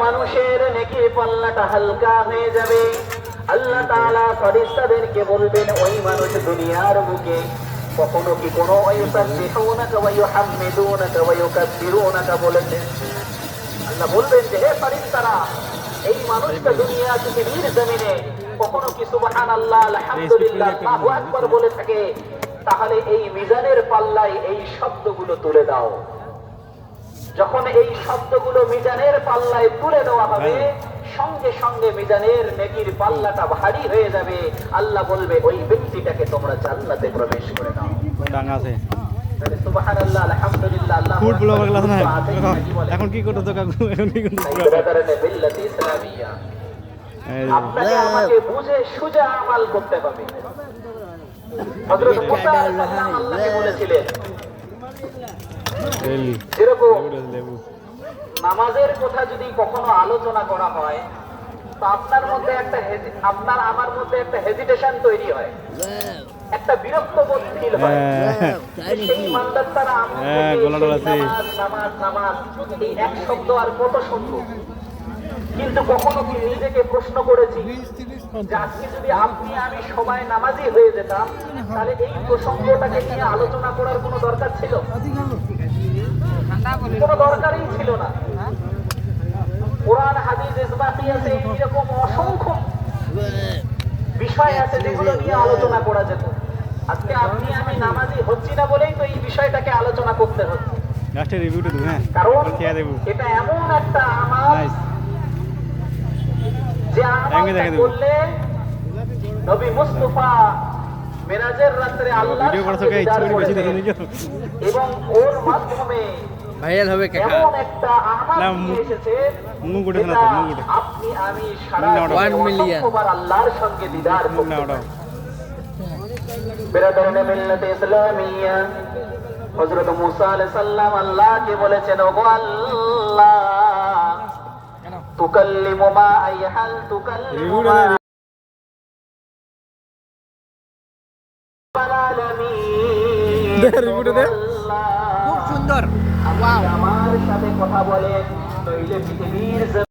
মানুষের নেকির পাল্লাটা হালকা হয়ে যাবে। আল্লাহ তাআলা ফেরেশতাদেরকে বলবেন, ওই মানুষ দুনিয়ার বুকে কখনো কি কোনো ইউসাব্বিহুনাকা ওয়া ইউহাম্মিদুনাকা ওয়া ইউকাব্বিরুনাকা বলেছেন? আল্লাহ বলবেন যে, হে ফেরেশতারা, এই মানুষটা দুনিয়া পৃথিবীর জমিনে কখনো কি সুবহানাল্লাহ, আলহামদুলিল্লাহ, আল্লাহু আকবার বলে থাকে? তাহলে এই মিজানের পাল্লায় এই শব্দগুলো তুলে দাও। যখন এই শব্দগুলো মিজানের পাল্লায় তুলে দেওয়া হবে, সঙ্গে সঙ্গে মিজানের নেকির পাল্লাটা ভারী হয়ে যাবে। আল্লাহ বলবে, ওই ব্যক্তিটাকে তোমরা জান্নাতে প্রবেশ করে দাও। সুবহানাল্লাহ, আলহামদুলিল্লাহ, আল্লাহু আকবার। এখন কি করতে কাকু? এখন কি করতে? বিল্লাতি ইসলামিয়া। আপনাকে আমাকে বুঝে সুজে আমাল করতে হবে। হযরত মুসা আলাইহিস সালাম আল্লাহকে বলেছিলেন, যেরকম নামাজের কথা যদি কখনো আলোচনা করা হয়, তো আপনার মধ্যে আপনার আমার মধ্যে একটা হেজিটেশন তৈরি হয়, একটা বিরক্ত বোধ ফিল হয়। সেই ইমানদার তারা নামাজ এই এক শব্দ আর কত শুনবো? কিন্তু কখনো কি নিজেকে প্রশ্ন করেছি যে আজকে যদি আপনি আমি সবাই নামাজি হয়ে যেতাম, তাহলে এই প্রসঙ্গটাকে নিয়ে আলোচনা করার কোনো দরকার ছিল? কোনো দরকারই ছিল না। কোরআন হাদিস ইজমা'i আছে, এরকম অসংখ্য বিষয় আছে যেগুলো নিয়ে আলোচনা করা যেত। আজকে আপনি আমি নামাজি হচ্ছি না বলেই তো এই বিষয়টাকে আলোচনা করতে হচ্ছে। লাস্টে রিভিউটা দেব, হ্যাঁ, কারণ এটা এমন একটা আমাল যে আমালটা করলে নবী মুস্তাফা মেরাজের রাতে আল্লাহর সঙ্গে দিদার করেছেন এবং ওর মাধ্যমে ভাইরাল হবে কাকা। এমন একটা আমাল এসেছে আপনি আমি সারা 1 মিলিয়ন আল্লাহর সঙ্গে দিদার করতে পারি। বিরাদরানে মিল্লাতে ইসলামিয়া, হযরত মুসা আলাইহিস সালাম আল্লাহকে বলেছেন, ওগো আল্লাহ, তুকাল্লিমু মা আইহাল তুকাল্লিমু মা খুব সুন্দর। আমার সাথে কথা বলেন, নইলে পৃথিবীর